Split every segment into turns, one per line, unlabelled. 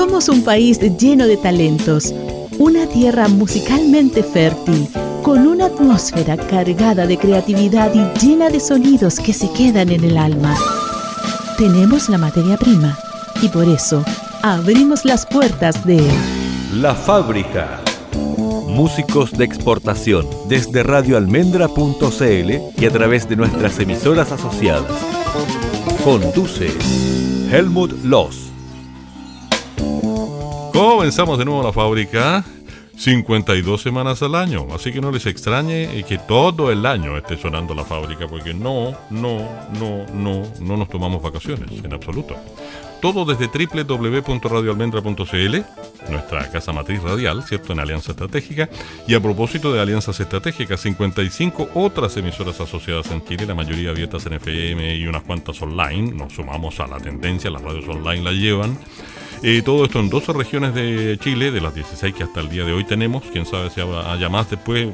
Somos un país lleno de talentos, una tierra musicalmente fértil, con una atmósfera cargada de creatividad y llena de sonidos que se quedan en el alma. Tenemos la materia prima y por eso abrimos las puertas de
La Fábrica. Músicos de exportación desde radioalmendra.cl y a través de nuestras emisoras asociadas. Conduce Helmut Loss.
Comenzamos de nuevo La Fábrica. 52 semanas al año, así que no les extrañe que todo el año esté sonando La Fábrica, porque no nos tomamos vacaciones, en absoluto. Todo desde www.radioalmendra.cl, nuestra casa matriz radial, ¿cierto?, en Alianza Estratégica. Y a propósito de Alianzas Estratégicas, 55 otras emisoras asociadas en Chile, la mayoría abiertas en FM y unas cuantas online. Nos sumamos a la tendencia, las radios online la llevan. Todo esto en 12 regiones de Chile, de las 16 que hasta el día de hoy tenemos. Quién sabe si haya más después,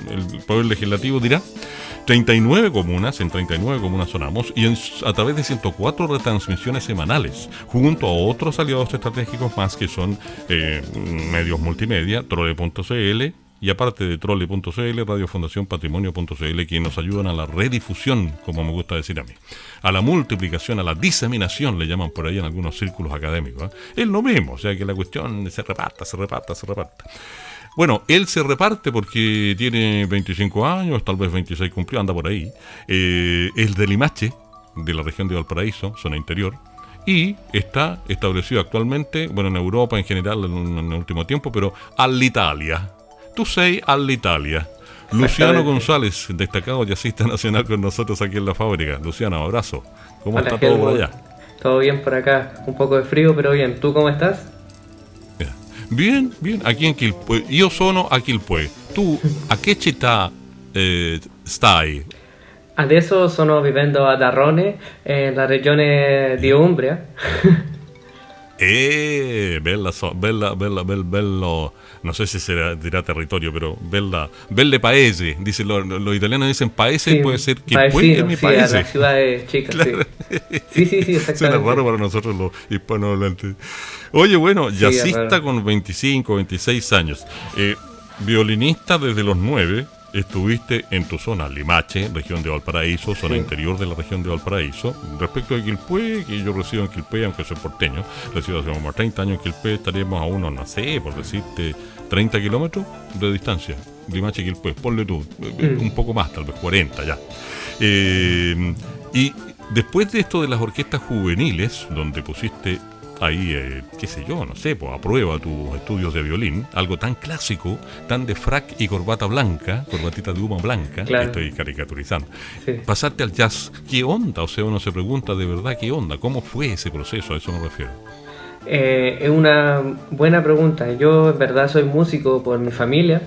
el Poder Legislativo dirá. 39 comunas, en 39 comunas sonamos, y a través de 104 retransmisiones semanales, junto a otros aliados estratégicos más que son medios multimedia, Trole.cl, y aparte de Trole.cl, Radio Fundación Patrimonio.cl, que nos ayudan a la redifusión, como me gusta decir a mí, a la multiplicación, a la diseminación, le llaman por ahí en algunos círculos académicos. Es lo mismo, o sea que la cuestión se reparta. Bueno, él se reparte porque tiene 25 años, tal vez 26 cumplió, anda por ahí. Es de Limache, de la región de Valparaíso, zona interior. Y está establecido actualmente, bueno, en Europa en general en el último tiempo, pero all'Italia. Tú sei all'Italia. Luciano González, destacado jazzista nacional con nosotros aquí en La Fábrica. Luciano, abrazo. ¿Cómo está todo por allá?
Todo bien por acá, un poco de frío, pero bien. ¿Tú cómo estás?
Bien, aquí en Quilpué. Io sono a Quilpué. Tu a che città stai?
Adesso sono vivendo ad Arrone, nella regione di Umbria.
Bello, no sé si se dirá territorio, pero belle paese, dicen los italianos dicen paese, sí, puede ser que
paesino,
es mi
sí,
paese.
las ciudades chicas, claro. Sí, exactamente.
Suena raro para nosotros los hispanohablantes. Oye, bueno, sí, jazzista con 25, 26 años, violinista desde los 9. Estuviste en tu zona, Limache, región de Valparaíso, zona interior de la región de Valparaíso. Respecto de Quilpué, que yo resido en Quilpué, aunque soy porteño, resido hace como 30 años en Quilpué, estaríamos a unos, no sé, por decirte, 30 kilómetros de distancia. Limache-Quilpué, ponle tú, un poco más, tal vez 40 ya. Y después de esto de las orquestas juveniles, donde pusiste ahí, qué sé yo, no sé, pues a prueba tus estudios de violín, algo tan clásico, tan de frac y corbata blanca, corbatita de huma blanca, claro. Estoy caricaturizando. Sí. Pasarte al jazz, ¿qué onda? O sea, uno se pregunta de verdad qué onda, ¿cómo fue ese proceso? A eso me refiero.
Es una buena pregunta. Yo en verdad soy músico por mi familia.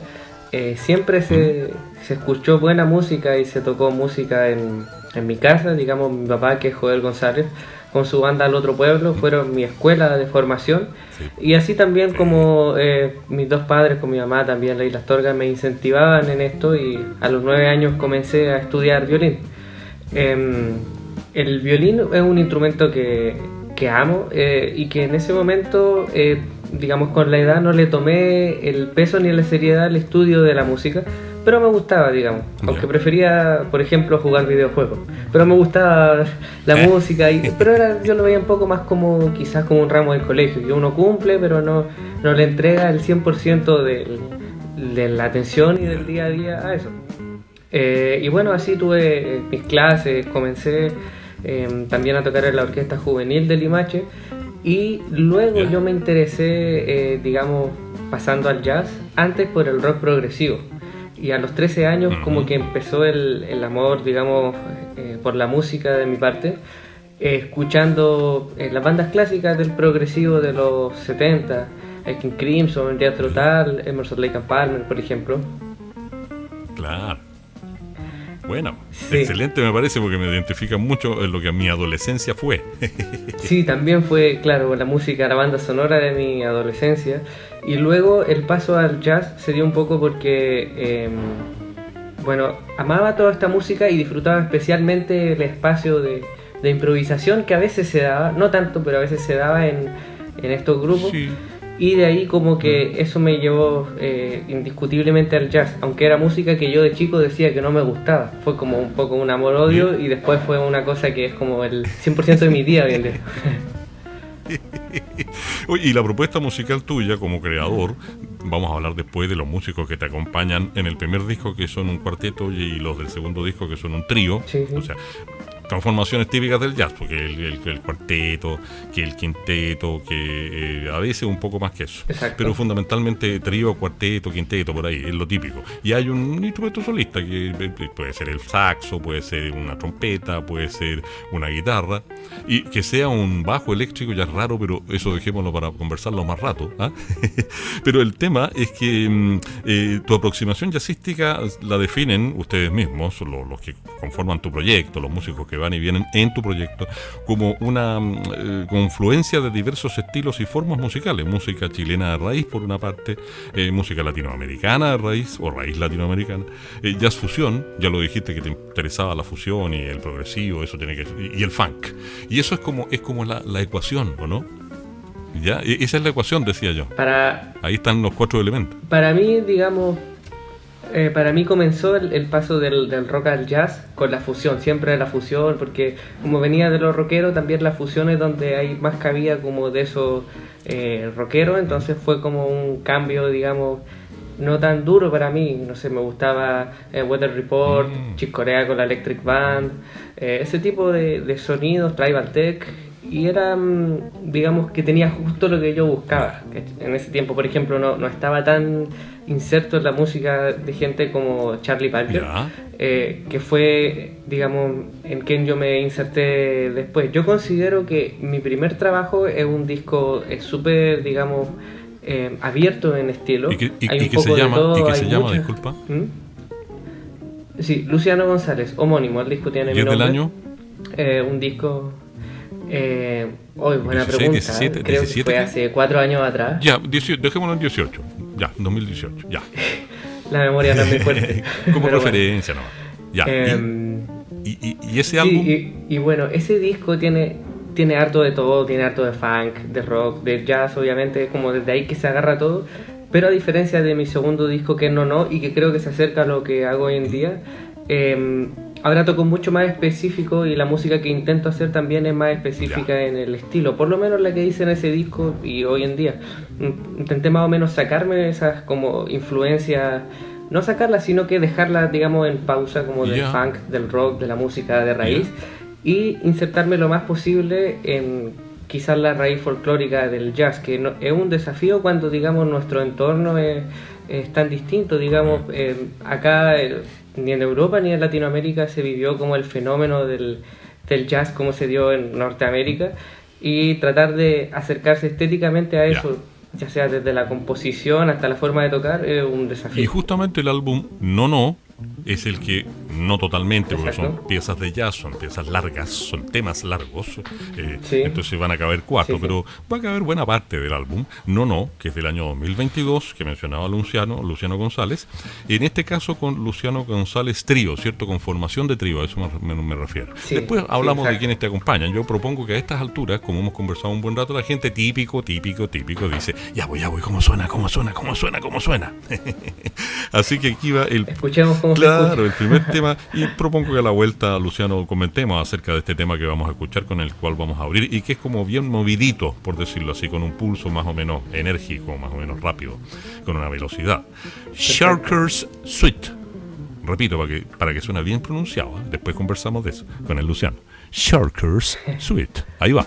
Siempre se escuchó buena música y se tocó música en mi casa. Digamos, mi papá, que es Joel González, con su banda Al Otro Pueblo, fueron mi escuela de formación. Sí. Y así también como mis dos padres, con mi mamá también, Leila Astorga, me incentivaban en esto, y a los 9 años comencé a estudiar violín. El violín es un instrumento que amo, y que en ese momento, digamos, con la edad no le tomé el peso ni la seriedad al estudio de la música, pero me gustaba, digamos, aunque prefería, por ejemplo, jugar videojuegos, pero me gustaba la música, pero yo lo veía un poco más como, quizás como un ramo del colegio, que uno cumple, pero no le entrega el 100% de la atención y del día a día a eso. Y bueno, así tuve mis clases, comencé también a tocar en la orquesta juvenil de Limache, y luego yo me interesé, digamos, pasando al jazz, antes por el rock progresivo. Y a los 13 años como que empezó el amor, digamos, por la música de mi parte, escuchando las bandas clásicas del progresivo de los 70, King Crimson, Jethro Tull, Emerson Lake and Palmer, por ejemplo.
Claro. Bueno, sí. Excelente me parece, porque me identifica mucho en lo que mi adolescencia fue.
Sí, también fue, claro, la música, la banda sonora de mi adolescencia. Y luego el paso al jazz se dio un poco porque, amaba toda esta música y disfrutaba especialmente el espacio de improvisación que a veces se daba, no tanto, pero a veces se daba en en estos grupos.
Sí.
Y de ahí como que eso me llevó indiscutiblemente al jazz, aunque era música que yo de chico decía que no me gustaba. Fue como un poco un amor-odio y después fue una cosa que es como el 100% de mi día hoy en día.
Oye, y la propuesta musical tuya como creador, vamos a hablar después de los músicos que te acompañan en el primer disco, que son un cuarteto, y los del segundo disco, que son un trío.
Sí, sí.
O sea, conformaciones típicas del jazz, porque el cuarteto, que el quinteto, que a veces un poco más que eso.
Exacto.
Pero fundamentalmente trío, cuarteto, quinteto, por ahí, es lo típico. Y hay un instrumento solista, que puede ser el saxo, puede ser una trompeta, puede ser una guitarra, y que sea un bajo eléctrico ya es raro, pero eso dejémoslo para conversarlo más rato, ¿ah? Pero el tema es que tu aproximación jazzística la definen ustedes mismos, los que conforman tu proyecto, los músicos que van y vienen en tu proyecto, como una confluencia de diversos estilos y formas musicales. Música chilena de raíz, por una parte, música latinoamericana de raíz, o raíz latinoamericana, jazz fusión, ya lo dijiste que te interesaba la fusión y el progresivo, eso tiene que, y el funk. Y eso es como la ecuación, ¿o no? Ya, esa es la ecuación, decía yo. Ahí están los 4 elementos.
Para mí, digamos, para mí comenzó el paso del rock al jazz con la fusión, siempre la fusión, porque como venía de los rockeros, también la fusión es donde hay más cabida como de esos rockeros, entonces fue como un cambio, digamos, no tan duro para mí. No sé, me gustaba Weather Report, Chick Corea con la Electric Band, ese tipo de sonidos, Tribal Tech, y era, digamos, que tenía justo lo que yo buscaba. En ese tiempo, por ejemplo, no estaba tan inserto en la música de gente como Charlie Parker, que fue, digamos, en quien yo me inserté después. Yo considero que mi primer trabajo es un disco súper, digamos, abierto en estilo.
¿Y qué se llama, disculpa?
Sí, Luciano González, homónimo, el disco tiene mi nombre.
¿Y es del año?
Un disco... buena
16,
pregunta.
17,
Creo
17,
que fue hace 4 años atrás.
Ya, dejémoslo en 18. Ya, 2018, ya.
La memoria no es muy fuerte.
Como referencia, bueno. ¿No? Ya. ¿Y ese álbum?
Y bueno, ese disco tiene harto de todo, tiene harto de funk, de rock, de jazz, obviamente, es como desde ahí que se agarra todo. Pero a diferencia de mi segundo disco, que es No, y que creo que se acerca a lo que hago hoy en día, ahora toco mucho más específico, y la música que intento hacer también es más específica en el estilo, por lo menos la que hice en ese disco y hoy en día. Intenté más o menos sacarme esas como influencias, no sacarlas, sino que dejarlas, digamos, en pausa, como del funk, del rock, de la música de raíz, y insertarme lo más posible en quizás la raíz folclórica del jazz, que no, es un desafío cuando, digamos, nuestro entorno es tan distinto. Digamos, acá ni en Europa ni en Latinoamérica se vivió como el fenómeno del jazz como se dio en Norteamérica, y tratar de acercarse estéticamente a eso, ya sea desde la composición hasta la forma de tocar, es un desafío.
Y justamente el álbum No es el que, no totalmente, porque
Exacto.
son piezas de jazz, son piezas largas, son temas largos,
Sí.
entonces van a caber 4,
Sí.
pero va a caber buena parte del álbum No, que es del año 2022, que mencionaba Luciano González, en este caso con Luciano González Trío, ¿cierto? Con formación de trío, a eso me refiero.
Sí,
Después hablamos de
exacto.
quienes te acompañan. Yo propongo que a estas alturas, como hemos conversado un buen rato, la gente típico dice, ya voy, ¿cómo suena? Así que aquí va el...
Escuchemos cómo se
Claro,
escucha.
el primer tema, y propongo que a la vuelta, Luciano, comentemos acerca de este tema que vamos a escuchar, con el cual vamos a abrir, y que es como bien movidito, por decirlo así, con un pulso más o menos enérgico, más o menos rápido, con una velocidad. Sharkers Suite. Repito, para que suene bien pronunciado, ¿eh? Después conversamos de eso con el Luciano. Sharkers Suite. Ahí va.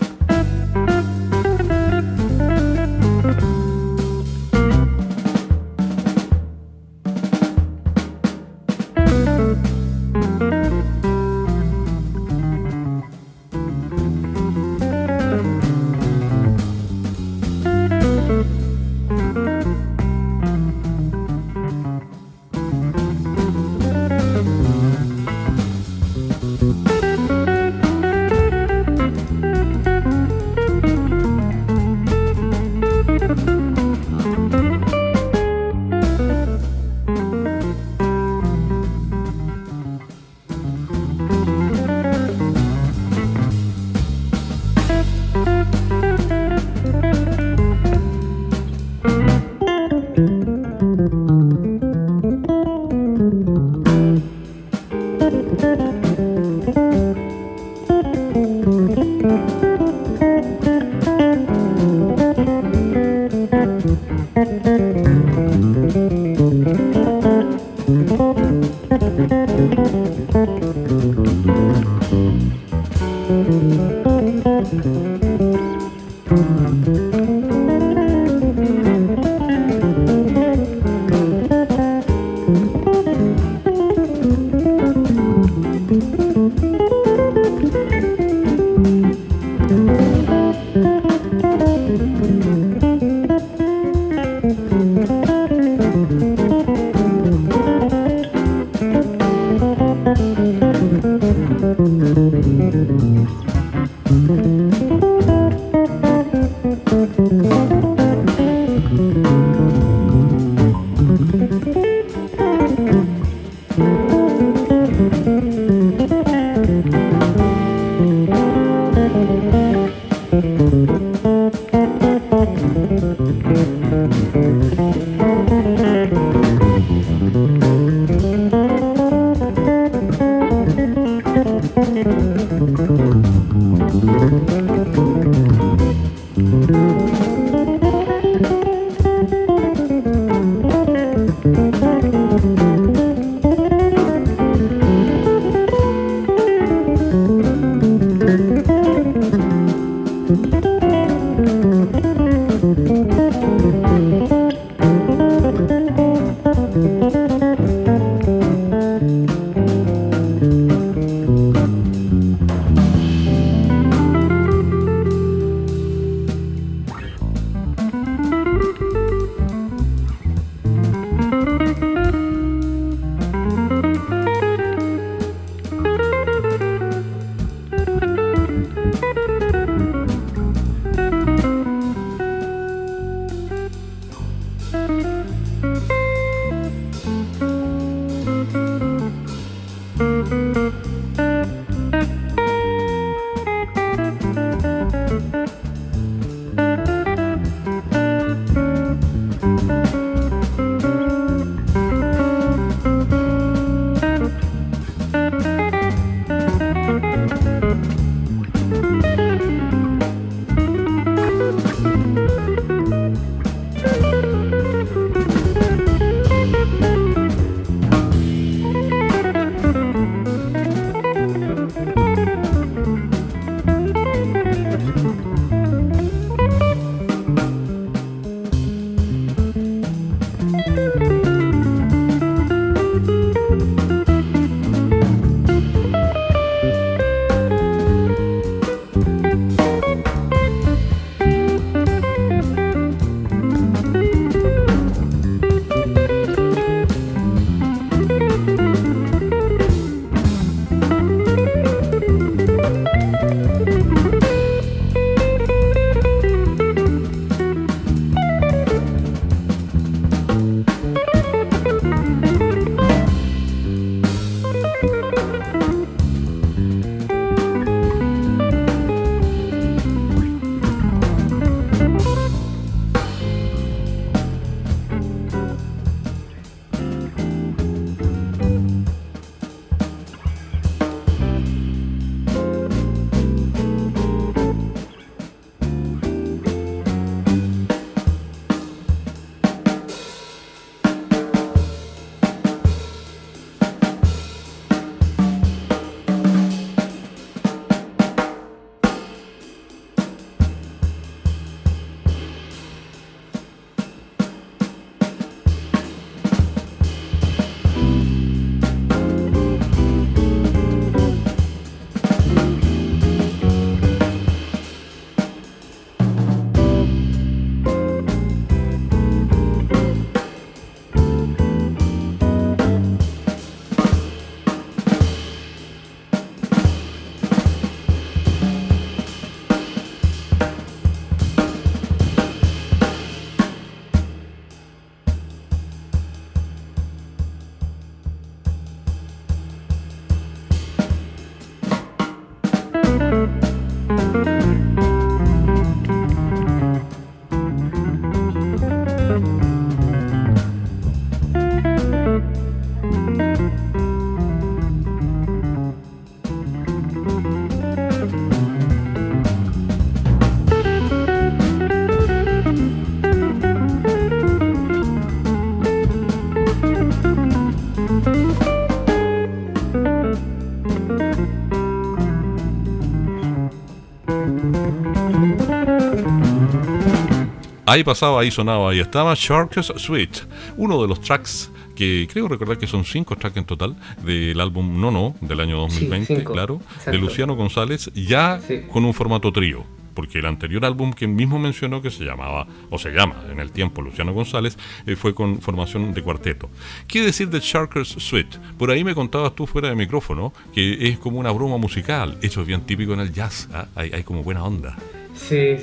Ahí pasaba, ahí sonaba, ahí estaba Shark's Suite, uno de los tracks que creo recordar que son 5 tracks en total del álbum No, del año 2020, sí, claro, exacto, de Luciano González, ya sí, con un formato trío, porque el anterior álbum que él mismo mencionó, que se llamaba, o se llama en el tiempo Luciano González, fue con formación de cuarteto. ¿Qué decir de Shark's Suite? Por ahí me contabas tú fuera de micrófono que es como una broma musical, eso es bien típico en el jazz, ¿eh? Hay como buena onda.
Sí,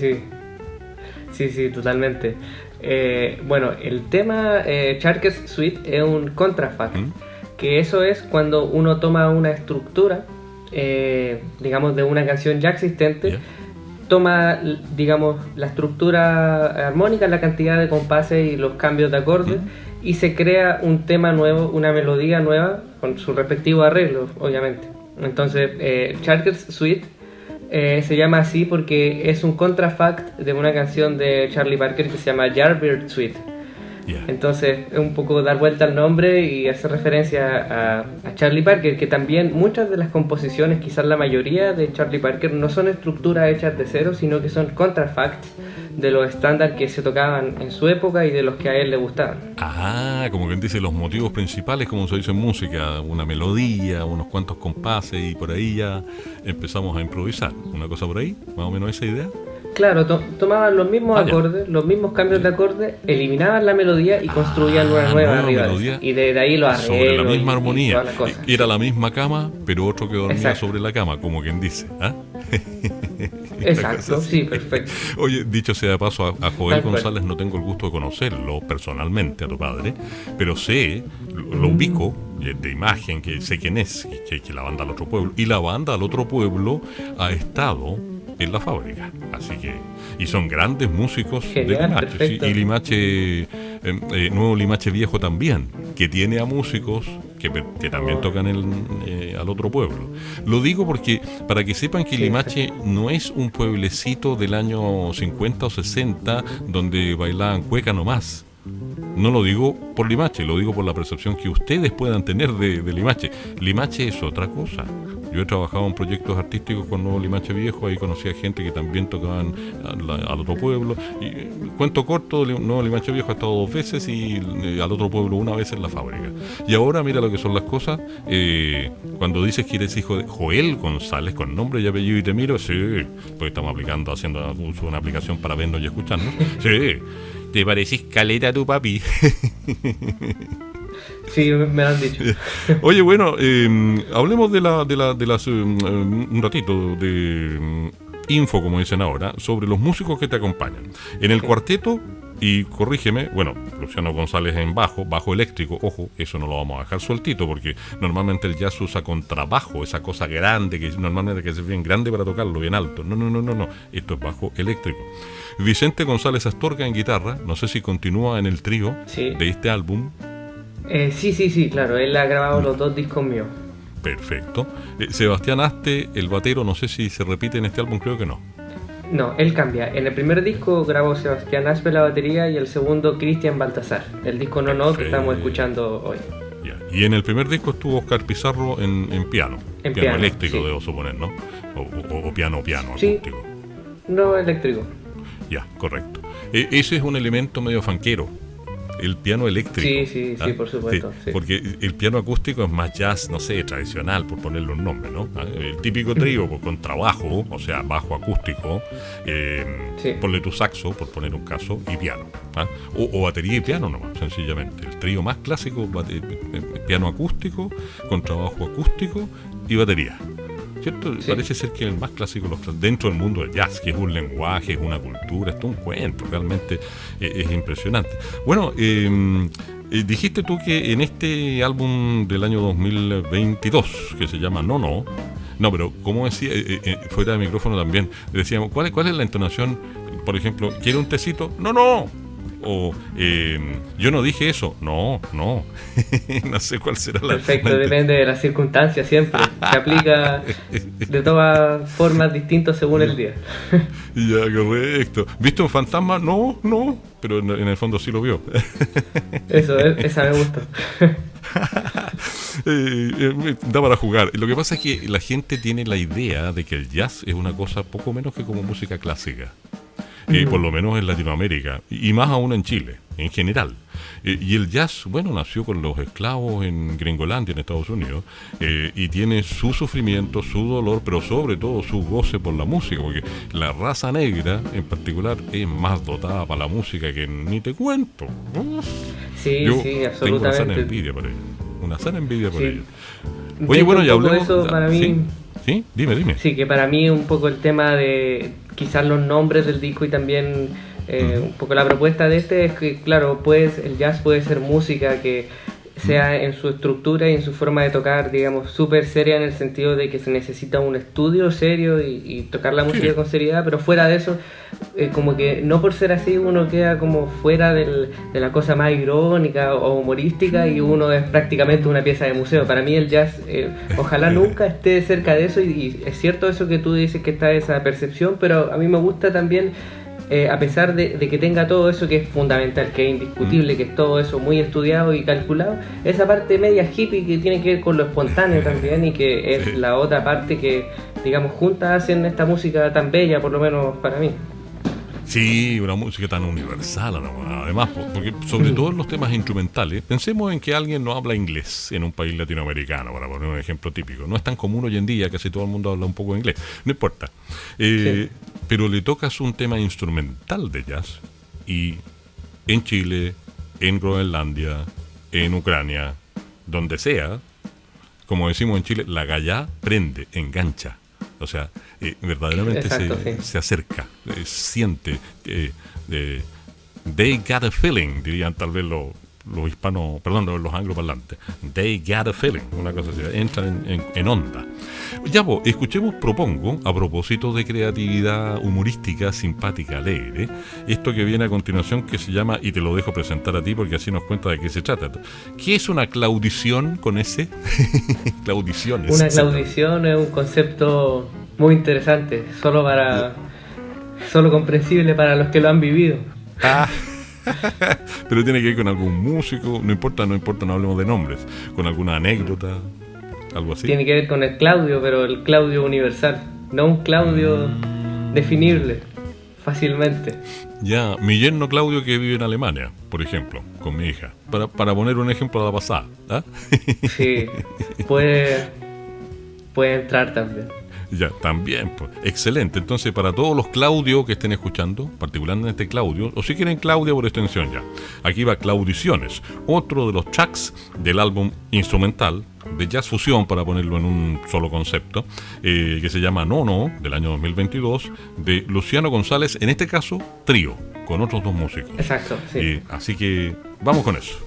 totalmente. Bueno, el tema Shark's Suite es un contrafact, que eso es cuando uno toma una estructura, digamos, de una canción ya existente, toma, digamos, la estructura armónica, la cantidad de compases y los cambios de acordes, y se crea un tema nuevo, una melodía nueva, con su respectivo arreglo, obviamente. Entonces, Shark's Suite se llama así porque es un contrafact de una canción de Charlie Parker que se llama Yardbird Suite. Entonces es un poco dar vuelta al nombre y hacer referencia a Charlie Parker, que también muchas de las composiciones, quizás la mayoría de Charlie Parker, no son estructuras hechas de cero, sino que son contrafacts de los estándares que se tocaban en su época y de los que a él le gustaban.
Como quien dice, los motivos principales, como se dice en música, una melodía, unos cuantos compases, y por ahí ya empezamos a improvisar. ¿Una cosa por ahí? ¿Más o menos esa idea?
Claro, tomaban los mismos acordes, los mismos cambios de acordes, eliminaban la melodía y construían una nueva arriba. Y de ahí los arreglos.
Sobre la misma armonía. Era la misma cama, pero otro que dormía sobre la cama, como quien dice.
Exacto, sí, perfecto.
Oye, dicho sea de paso, a Joel González no tengo el gusto de conocerlo personalmente, a tu padre, pero sé, lo ubico de imagen, que sé quién es, que la banda Al Otro Pueblo, y la banda Al Otro Pueblo ha estado en la fábrica, así que, y son grandes músicos. Genial, de Limache, sí, y Limache, Nuevo Limache Viejo también, que tiene a músicos que también tocan Al Otro Pueblo. Lo digo porque, para que sepan que Limache no es un pueblecito del año 50 o 60 donde bailaban cueca nomás. No lo digo por Limache, lo digo por la percepción que ustedes puedan tener de Limache. Limache es otra cosa. Yo he trabajado en proyectos artísticos con Nuevo Limache Viejo, ahí conocí a gente que también tocaban Al Otro Pueblo. Y, cuento corto, Nuevo Limache Viejo ha estado 2 veces y Al Otro Pueblo 1 vez en la fábrica. Y ahora mira lo que son las cosas. Cuando dices que eres hijo de Joel González, con nombre y apellido, y te miro, sí, porque estamos haciendo uso de una aplicación para vernos y escucharnos. Sí, te parecís caleta a tu papi.
Sí, me lo han dicho.
Oye, bueno, hablemos de las un ratito de info, como dicen ahora, sobre los músicos que te acompañan. En el cuarteto, y corrígeme, bueno, Luciano González en bajo eléctrico, ojo, eso no lo vamos a dejar sueltito, porque normalmente el jazz usa contrabajo, esa cosa grande, que normalmente que es bien grande para tocarlo, bien alto. No, esto es bajo eléctrico. Vicente González Astorga en guitarra, no sé si continúa en el trío de este álbum.
Sí, claro, él ha grabado los 2 discos míos.
Perfecto. Sebastián Aste, el batero, no sé si se repite en este álbum, creo que no.
No, él cambia. En el primer disco grabó Sebastián Aspe la batería y el segundo Cristian Baltasar. El disco No que estamos escuchando hoy.
Ya. Y en el primer disco estuvo Oscar Pizarro en piano. En piano eléctrico, debo suponer, ¿no? O piano acústico.
No, eléctrico.
Ya, correcto. Ese es un elemento medio fanquero. El piano eléctrico.
Sí, por supuesto. Sí.
Porque el piano acústico es más jazz, no sé, tradicional, por ponerle un nombre, ¿no? El típico trío con trabajo, o sea, bajo acústico, ponle tu saxo, por poner un caso, y piano. O batería y piano nomás, sencillamente. El trío más clásico, piano acústico, con trabajo acústico y batería. ¿Cierto? Sí. Parece ser que el más clásico dentro del mundo del jazz, que es un lenguaje, es una cultura, es todo un cuento, realmente es impresionante. Bueno, dijiste tú que en este álbum del año 2022, que se llama No, pero como decía, fuera de micrófono también, decíamos, ¿cuál es la entonación? Por ejemplo, ¿quiere un tecito? No. O yo no dije eso. No. No sé cuál será la...
Perfecto, depende de las circunstancias siempre. Se aplica de todas formas distintas según el día.
Ya, correcto. ¿Viste un fantasma? No. Pero en el fondo sí lo vio.
Eso, esa me gusta.
Da para jugar. Lo que pasa es que la gente tiene la idea de que el jazz es una cosa poco menos que como música clásica. Por lo menos en Latinoamérica, y más aún en Chile, en general. Y el jazz, bueno, nació con los esclavos en Gringolandia, en Estados Unidos, y tiene su sufrimiento, su dolor, pero sobre todo su goce por la música, porque la raza negra, en particular, es más dotada para la música que ni te cuento.
Sí,
Yo
sí,
tengo
absolutamente.
una sana envidia por ellos. Una sana envidia por
Sí.
ellos.
De
Oye,
hecho,
bueno,
un
ya
poco
hablemos...
eso para mí...
¿Sí? ¿Sí? Dime.
Sí, que para mí un poco el tema de quizás los nombres del disco y también un poco la propuesta de este es que, claro, pues el jazz puede ser música que sea en su estructura y en su forma de tocar, digamos, súper seria en el sentido de que se necesita un estudio serio y tocar la música con seriedad, pero fuera de eso, como que no por ser así uno queda como fuera de la cosa más irónica o humorística y uno es prácticamente una pieza de museo. Para mí el jazz, ojalá nunca esté cerca de eso y es cierto eso que tú dices que está esa percepción, pero a mí me gusta también a pesar de que tenga todo eso que es fundamental, que es indiscutible, que es todo eso muy estudiado y calculado, esa parte media hippie que tiene que ver con lo espontáneo también y que es la otra parte que, digamos, juntas hacen esta música tan bella, por lo menos para mí.
Sí, una música tan universal, además, porque sobre todo en los temas instrumentales, pensemos en que alguien no habla inglés en un país latinoamericano, para poner un ejemplo típico. No es tan común hoy en día, casi todo el mundo habla un poco de inglés, no importa.
Sí.
Pero le tocas un tema instrumental de jazz y en Chile, en Groenlandia, en Ucrania, donde sea, como decimos en Chile, la gallá prende, engancha. O sea, verdaderamente
Exacto,
se acerca, siente. They got a feeling, dirían tal vez los hispanos, perdón, los angloparlantes. They got a feeling, una cosa así, entran en onda. Ya vos, propongo, a propósito de creatividad humorística, simpática, alegre, esto que viene a continuación que se llama, y te lo dejo presentar a ti porque así nos cuenta de qué se trata. ¿Qué es una claudición con ese? Claudiciones.
Una claudición es un concepto muy interesante, solo comprensible para los que lo han vivido.
Pero tiene que ir con algún músico, no importa, no hablemos de nombres, con alguna anécdota, algo así.
Tiene que ver con el Claudio, pero el Claudio universal, no un Claudio definible fácilmente.
Ya, mi yerno Claudio que vive en Alemania, por ejemplo, con mi hija, para poner un ejemplo a la pasada. ¿Ah?
Sí, puede entrar también.
Ya, también, pues, excelente. Entonces, para todos los Claudio que estén escuchando, particularmente Claudio, o si quieren Claudia por extensión ya, aquí va Claudiciones, otro de los tracks del álbum instrumental de jazz fusión, para ponerlo en un solo concepto, que se llama No, del año 2022, de Luciano González, en este caso, trío, con otros dos músicos.
Exacto, sí.
Así que, vamos con eso.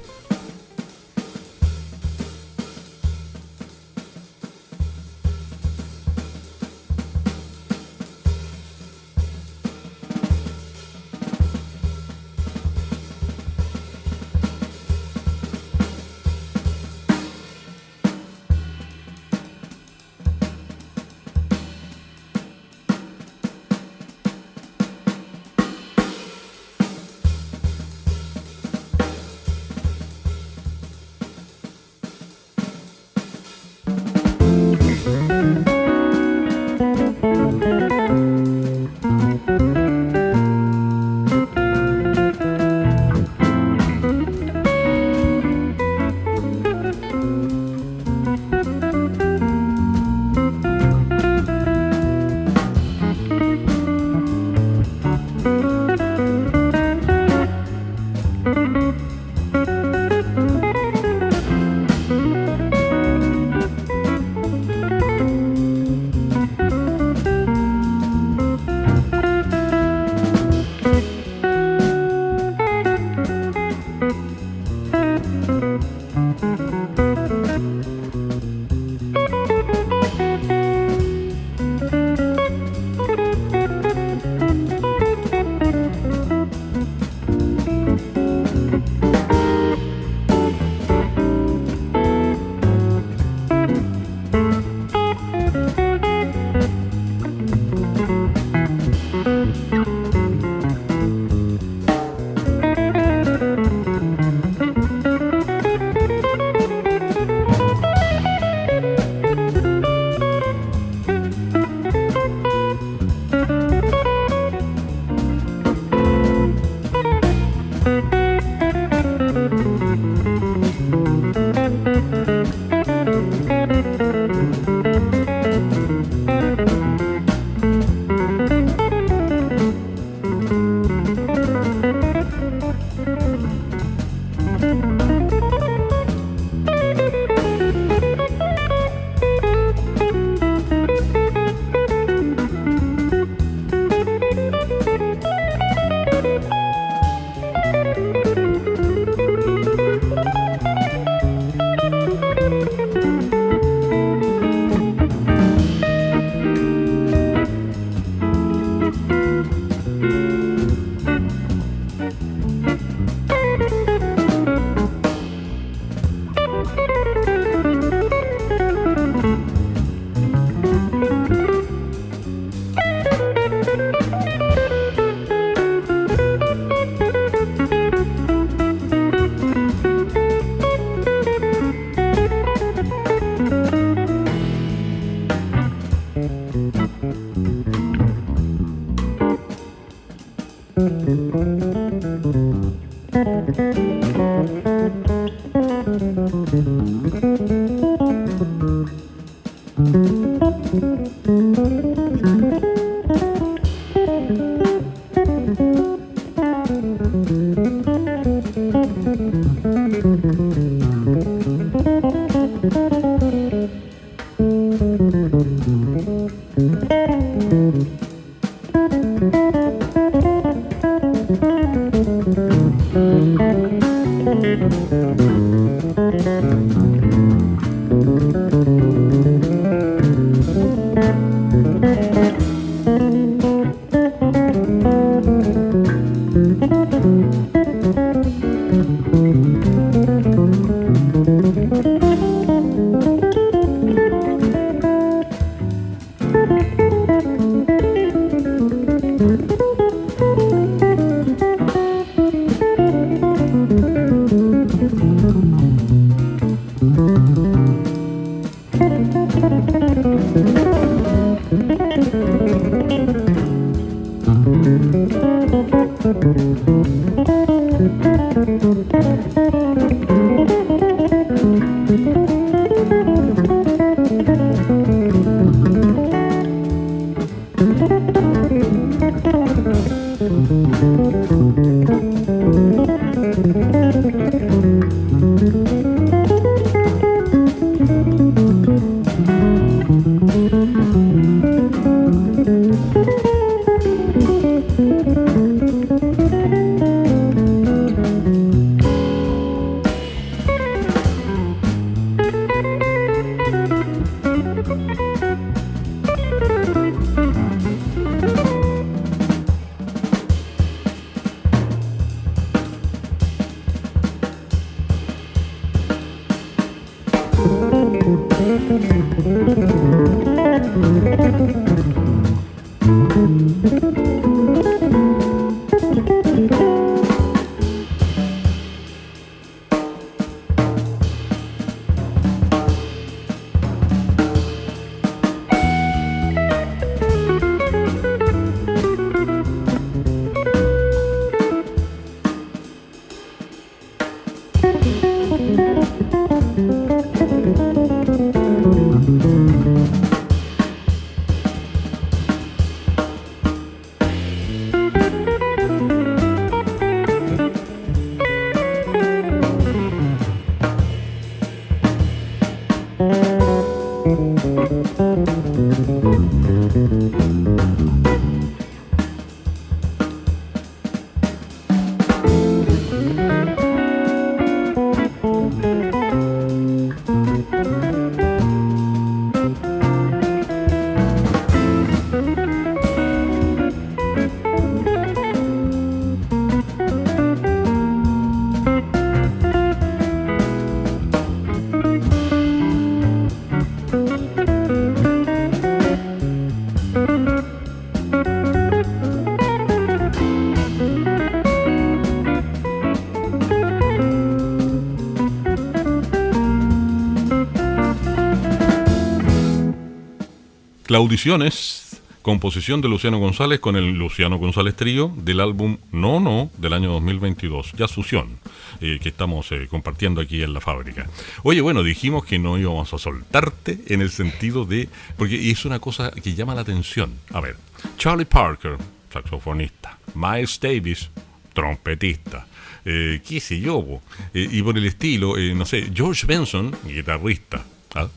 Claudiciones, composición de Luciano González con el Luciano González Trío del álbum No No del año 2022, Jazz Fusión, que estamos compartiendo aquí en la fábrica. Oye, bueno, dijimos que no íbamos a soltarte en el sentido de... porque es una cosa que llama la atención. A ver, Charlie Parker, saxofonista, Miles Davis, trompetista, qué sé yo, y por el estilo, no sé, George Benson, guitarrista, ¿ah?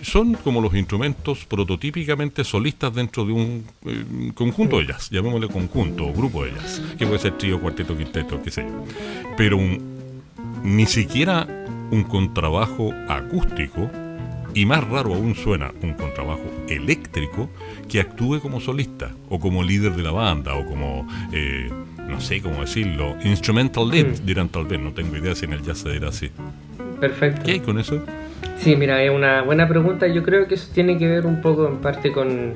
Son como los instrumentos prototípicamente solistas dentro de un conjunto de jazz, llamémosle conjunto o grupo de jazz, que puede ser trío, cuarteto, quinteto, qué sé yo. Pero ni siquiera un contrabajo acústico, y más raro aún suena un contrabajo eléctrico que actúe como solista, o como líder de la banda, o como, no sé cómo decirlo, instrumental lead, dirán tal vez, no tengo idea si en el jazz se dirá así.
Perfecto.
¿Qué hay con eso?
Sí, mira, es una buena pregunta. Yo creo que eso tiene que ver un poco en parte con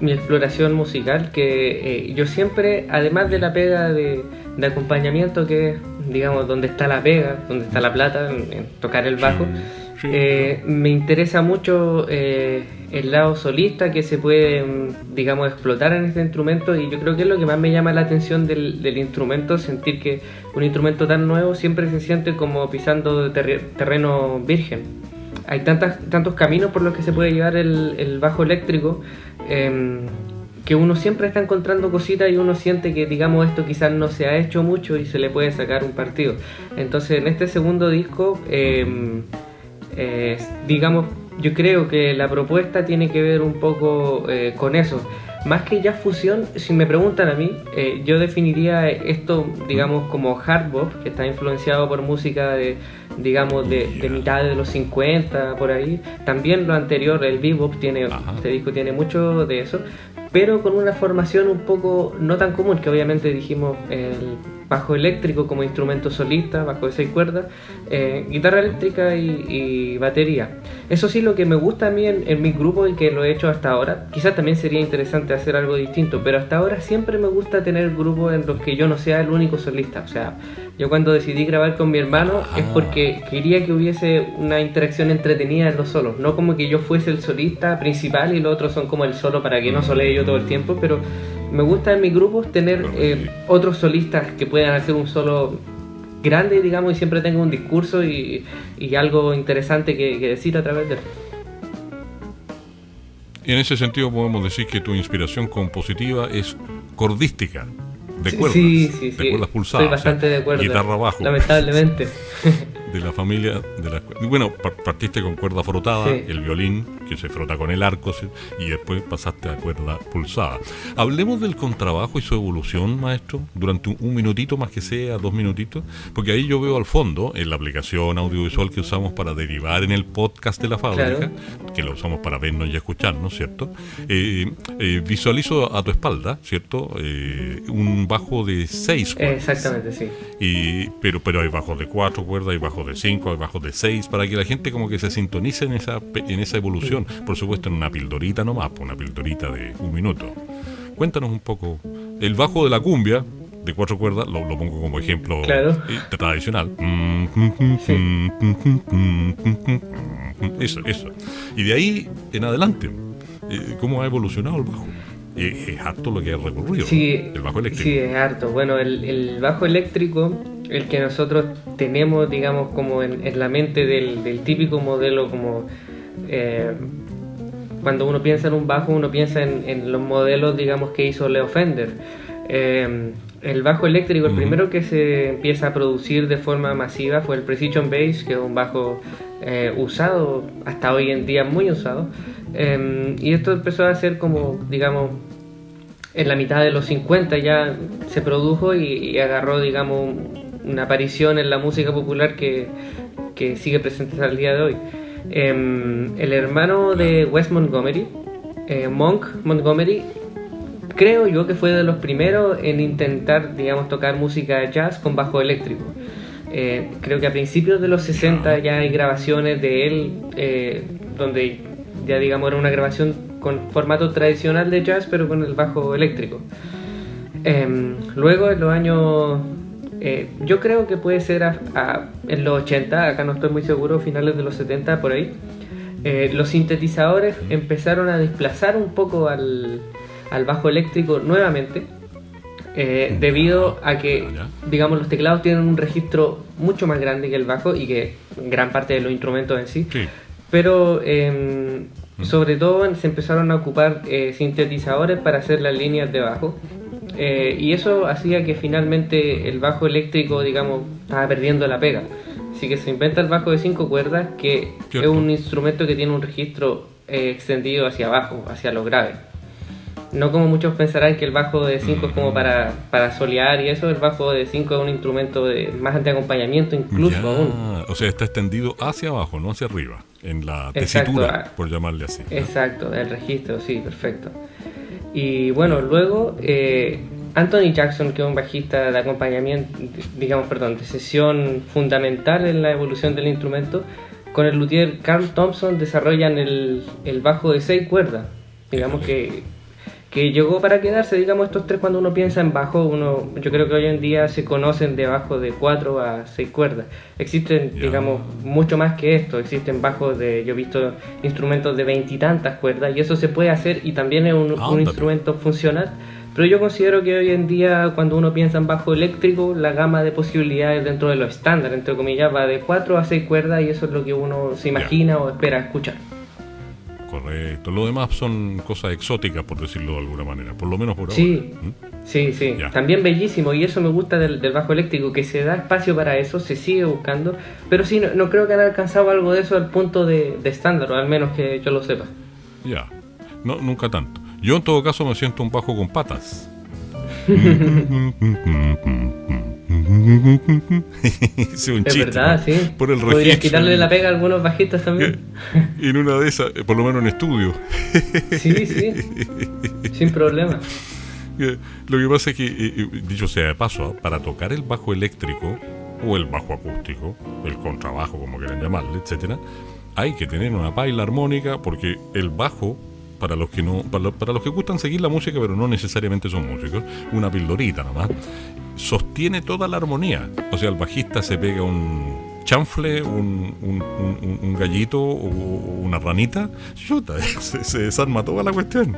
mi exploración musical, que yo siempre, además de la pega de acompañamiento, que es, digamos, donde está la pega, donde está la plata, en tocar el bajo, me interesa mucho el lado solista que se puede, digamos, explotar en este instrumento, y yo creo que es lo que más me llama la atención del instrumento, sentir que un instrumento tan nuevo siempre se siente como pisando terreno virgen. Hay tantos caminos por los que se puede llevar el bajo eléctrico, que uno siempre está encontrando cositas y uno siente que, digamos, esto quizás no se ha hecho mucho y se le puede sacar un partido. Entonces en este segundo disco, digamos, yo creo que la propuesta tiene que ver un poco con eso. Más que jazz fusión, si me preguntan a mí, yo definiría esto, digamos, como hard bop, que está influenciado por música de mitad de los 50, por ahí. También lo anterior, el bebop, este disco tiene mucho de eso, pero con una formación un poco no tan común, que obviamente dijimos el bajo eléctrico como instrumento solista, bajo de 6 cuerdas, guitarra eléctrica y batería. Eso sí, lo que me gusta a mí en mi grupo y que lo he hecho hasta ahora, quizás también sería interesante hacer algo distinto, pero hasta ahora siempre me gusta tener grupos en los que yo no sea el único solista. O sea, yo cuando decidí grabar con mi hermano es porque quería que hubiese una interacción entretenida en los solos, no como que yo fuese el solista principal y los otros son como el solo para que no solee yo todo el tiempo, pero me gusta en mis grupos tener otros solistas que puedan hacer un solo grande, digamos, y siempre tengo un discurso y algo interesante que decir a través de él.
Y en ese sentido podemos decir que tu inspiración compositiva es cordística, de cuerdas,
sí.
de cuerdas pulsadas.
Estoy bastante de acuerdo.
Guitarra bajo.
Lamentablemente.
De la familia de las cuerdas. Bueno, partiste con cuerda frotada, el violín, que se frota con el arco, y después pasaste a cuerda pulsada. Hablemos del contrabajo y su evolución, maestro, durante un minutito, más que sea, 2 minutitos, porque ahí yo veo al fondo, en la aplicación audiovisual que usamos para derivar en el podcast de la fábrica, que lo usamos para vernos y escucharnos, ¿cierto? Visualizo a tu espalda, ¿cierto? Un bajo de 6 cuerdas.
Exactamente, sí.
Pero hay bajos de 4 cuerdas, hay bajos de 5, hay bajos de 6, para que la gente como que se sintonice en esa evolución. Por supuesto, en una pildorita nomás, una pildorita de 1 minuto. Cuéntanos un poco. El bajo de la cumbia, de 4 cuerdas, lo pongo como ejemplo tradicional.
Sí.
Eso. Y de ahí en adelante, ¿cómo ha evolucionado el bajo? Es harto lo que ha recorrido, el bajo eléctrico.
Sí, es harto. Bueno, el bajo eléctrico, el que nosotros tenemos, digamos, como en la mente del típico modelo, como cuando uno piensa en un bajo, uno piensa en los modelos, digamos, que hizo Leo Fender. El bajo eléctrico, el primero que se empieza a producir de forma masiva fue el Precision Bass, que es un bajo usado, hasta hoy en día muy usado. Y esto empezó a ser como, digamos, en la mitad de los 50 ya se produjo y agarró, digamos, una aparición en la música popular que sigue presente hasta el día de hoy. El hermano de Wes Montgomery, Monk Montgomery, creo yo que fue de los primeros en intentar, digamos, tocar música jazz con bajo eléctrico. Creo que a principios de los 60 ya hay grabaciones de él, donde ya, digamos, era una grabación con formato tradicional de jazz, pero con el bajo eléctrico. Luego, en los años, yo creo que puede ser en los 80, acá no estoy muy seguro, finales de los 70, por ahí, los sintetizadores empezaron a desplazar un poco al bajo eléctrico nuevamente, debido a que, digamos, los teclados tienen un registro mucho más grande que el bajo y que gran parte de los instrumentos en sí. Pero sobre todo se empezaron a ocupar sintetizadores para hacer las líneas de bajo, y eso hacía que finalmente el bajo eléctrico, digamos, estaba perdiendo la pega. Así que se inventa el bajo de 5 cuerdas, que es un instrumento que tiene un registro extendido hacia abajo, hacia lo grave. No como muchos pensarán que el bajo de 5 es como para solear y eso. El bajo de 5 es un instrumento más de acompañamiento, incluso aún.
O sea, está extendido hacia abajo, no hacia arriba, en la tesitura, por llamarle así.
Exacto, el registro, sí, perfecto. Y bueno, luego Anthony Jackson, que es un bajista de acompañamiento, de sesión fundamental en la evolución del instrumento, con el luthier Carl Thompson desarrollan el bajo de 6 cuerdas. Digamos que que llegó para quedarse, digamos, estos tres. Cuando uno piensa en bajo, yo creo que hoy en día se conocen de bajos de 4 a 6 cuerdas. Existen, digamos, mucho más que esto. Existen bajos yo he visto instrumentos de 20 y tantas cuerdas, y eso se puede hacer, y también es un instrumento funcional. Pero yo considero que hoy en día, cuando uno piensa en bajo eléctrico, la gama de posibilidades dentro de lo estándar, entre comillas, va de 4 a 6 cuerdas, y eso es lo que uno se imagina o espera escuchar.
Correcto. Lo demás son cosas exóticas, por decirlo de alguna manera, por lo menos por ahora.
Sí. Ya. También bellísimo, y eso me gusta del bajo eléctrico, que se da espacio para eso, se sigue buscando, pero sí, no creo que han alcanzado algo de eso al punto de estándar, o al menos que yo lo sepa.
Ya, no, nunca tanto. Yo en todo caso me siento un bajo con patas.
Sí, un chiste, verdad, ¿no? Sí.
Por el registro.
Podrías quitarle la pega a algunos bajistas también.
En una de esas, por lo menos en estudio.
Sí, sin problema.
Lo que pasa es que, dicho sea de paso, para tocar el bajo eléctrico o el bajo acústico, el contrabajo, como quieran llamarle, etcétera, hay que tener una paila armónica, porque el bajo, para los que gustan seguir la música pero no necesariamente son músicos, una pildorita nomás, sostiene toda la armonía. O sea, el bajista se pega un chanfle, un gallito o una ranita, se desarma toda la cuestión,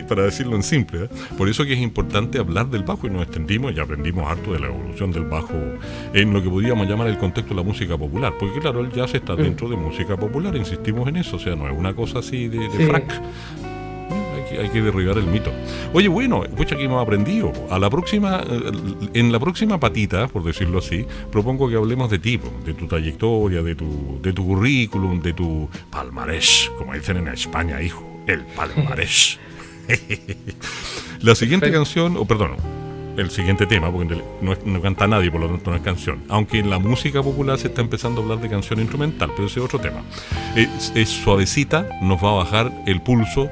para decirlo en simple, ¿eh? Por eso que es importante hablar del bajo, y nos extendimos y aprendimos harto de la evolución del bajo en lo que podríamos llamar el contexto de la música popular, porque claro, el jazz está dentro de música popular, insistimos en eso, o sea, no es una cosa así de frac. Hay que derribar el mito. Oye, bueno, pucha, que hemos aprendido. En la próxima patita, por decirlo así, propongo que hablemos de ti, de tu trayectoria, de tu currículum, de tu palmarés, como dicen en España, hijo, el palmarés. La siguiente canción, el siguiente tema, porque no canta nadie, por lo tanto no es canción, aunque en la música popular se está empezando a hablar de canción instrumental, pero ese es otro tema. Es suavecita, nos va a bajar el pulso,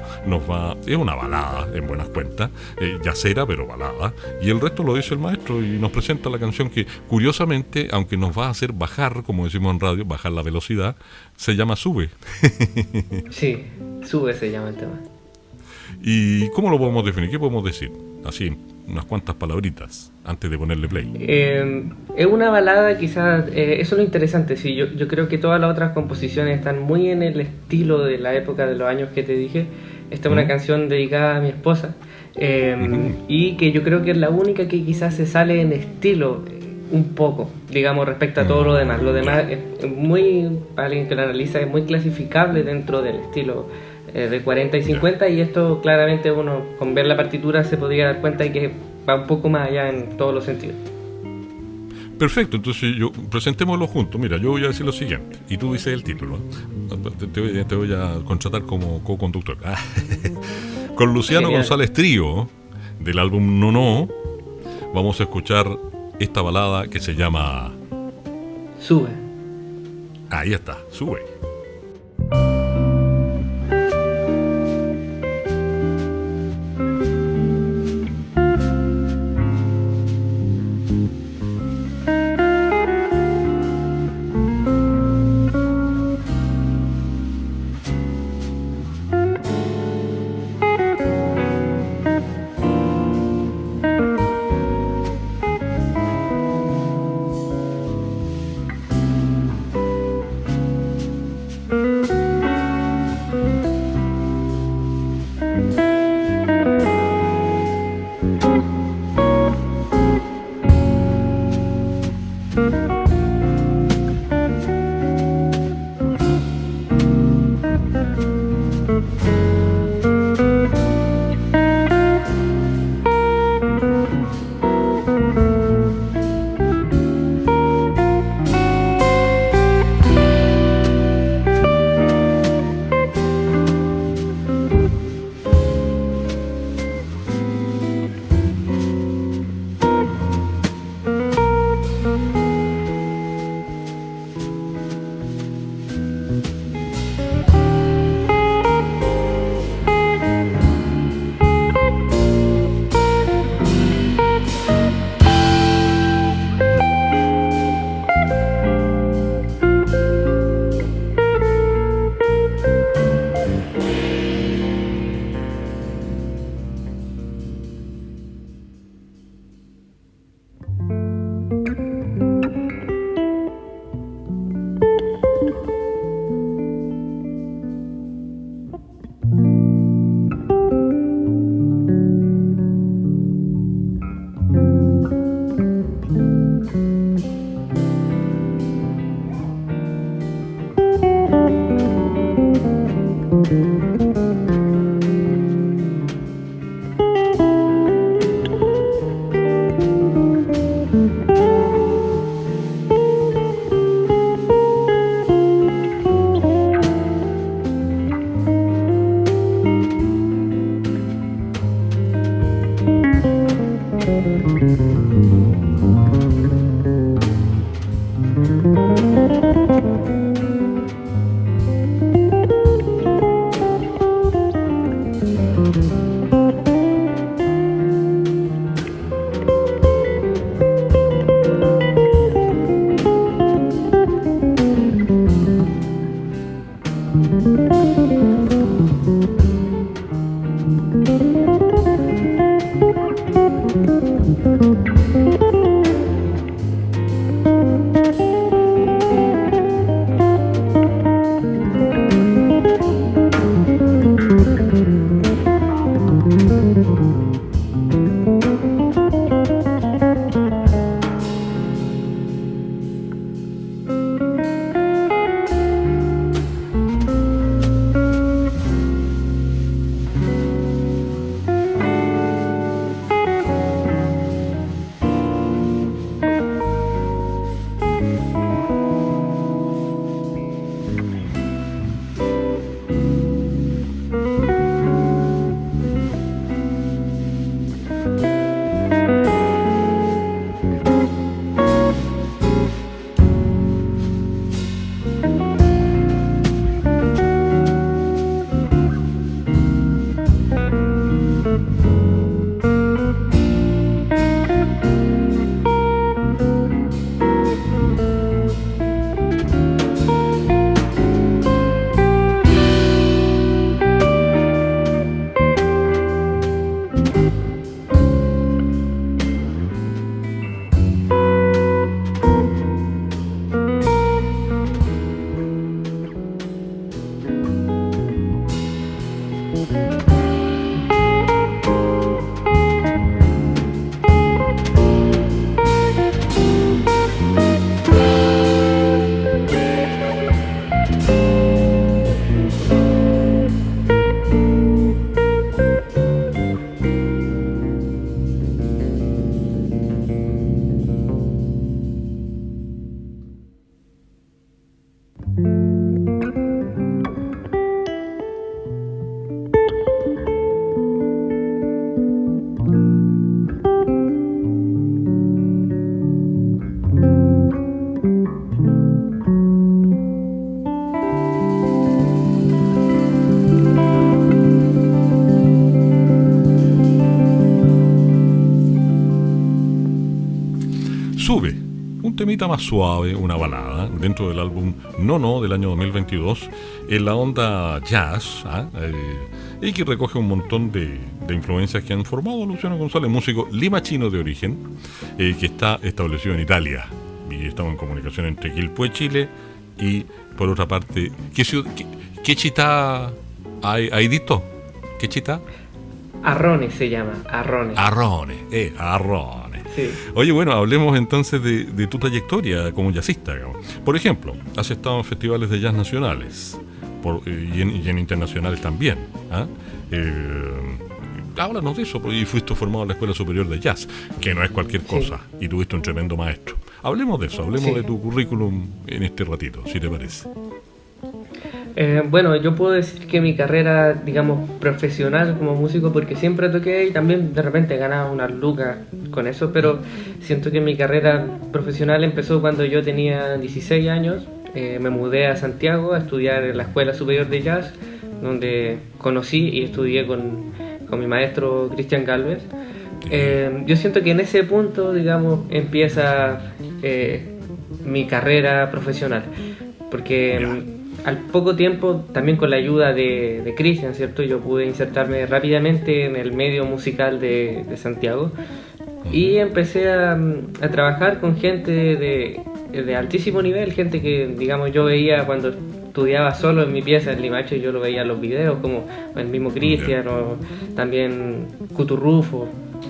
es una balada en buenas cuentas, yacera pero balada, y el resto lo dice el maestro y nos presenta la canción que, curiosamente, aunque nos va a hacer bajar, como decimos en radio, bajar la velocidad, se llama Sube.
Sí, Sube se llama el tema.
¿Y cómo lo podemos definir? ¿Qué podemos decir? Así, unas cuantas palabritas antes de ponerle play.
Es una balada, quizás, eso es lo interesante. Sí, yo creo que todas las otras composiciones están muy en el estilo de la época de los años que te dije. Esta es una canción dedicada a mi esposa, y que yo creo que es la única que quizás se sale en estilo un poco, digamos, respecto a todo lo demás. Lo demás es muy, para alguien que lo analiza, es muy clasificable dentro del estilo de 40 y 50, y esto claramente uno con ver la partitura se podría dar cuenta de que va un poco más allá en todos los sentidos.
Perfecto, entonces presentémoslo juntos. Mira, yo voy a decir lo siguiente y tú dices el título. Te voy a contratar como co-conductor. Con Luciano González Trío, del álbum No, vamos a escuchar esta balada que se llama
Sube.
Ahí está, Sube. Sube, un temita más suave, una balada, dentro del álbum No del año 2022, en la onda jazz, y que recoge un montón de influencias que han formado Luciano González, músico limachino de origen, que está establecido en Italia, y estamos en comunicación entre Quilpué, Chile, y por otra parte, ¿qué città hai detto? ¿Qué città?
Arrone se llama, Arrone.
Arrone.
Sí.
Oye, bueno, hablemos entonces de tu trayectoria como jazzista. Por ejemplo, has estado en festivales de jazz nacionales y en internacionales también. Háblanos de eso, y fuiste formado en la Escuela Superior de Jazz, que no es cualquier cosa, sí. Y tuviste un tremendo maestro. Hablemos de eso, hablemos de tu currículum en este ratito, si te parece.
Bueno, yo puedo decir que mi carrera, digamos, profesional como músico, porque siempre toqué y también de repente ganaba unas lucas con eso, pero siento que mi carrera profesional empezó cuando yo tenía 16 años. Me mudé a Santiago a estudiar en la Escuela Superior de Jazz, donde conocí y estudié con mi maestro Cristian Galvez. Yo siento que en ese punto, digamos, empieza mi carrera profesional, porque al poco tiempo, también con la ayuda de Cristian, ¿cierto? Yo pude insertarme rápidamente en el medio musical de Santiago y empecé a trabajar con gente de altísimo nivel, gente que, digamos, yo veía cuando estudiaba solo en mi pieza en Limache, yo lo veía en los videos, como el mismo Cristian o también Cuturrufo,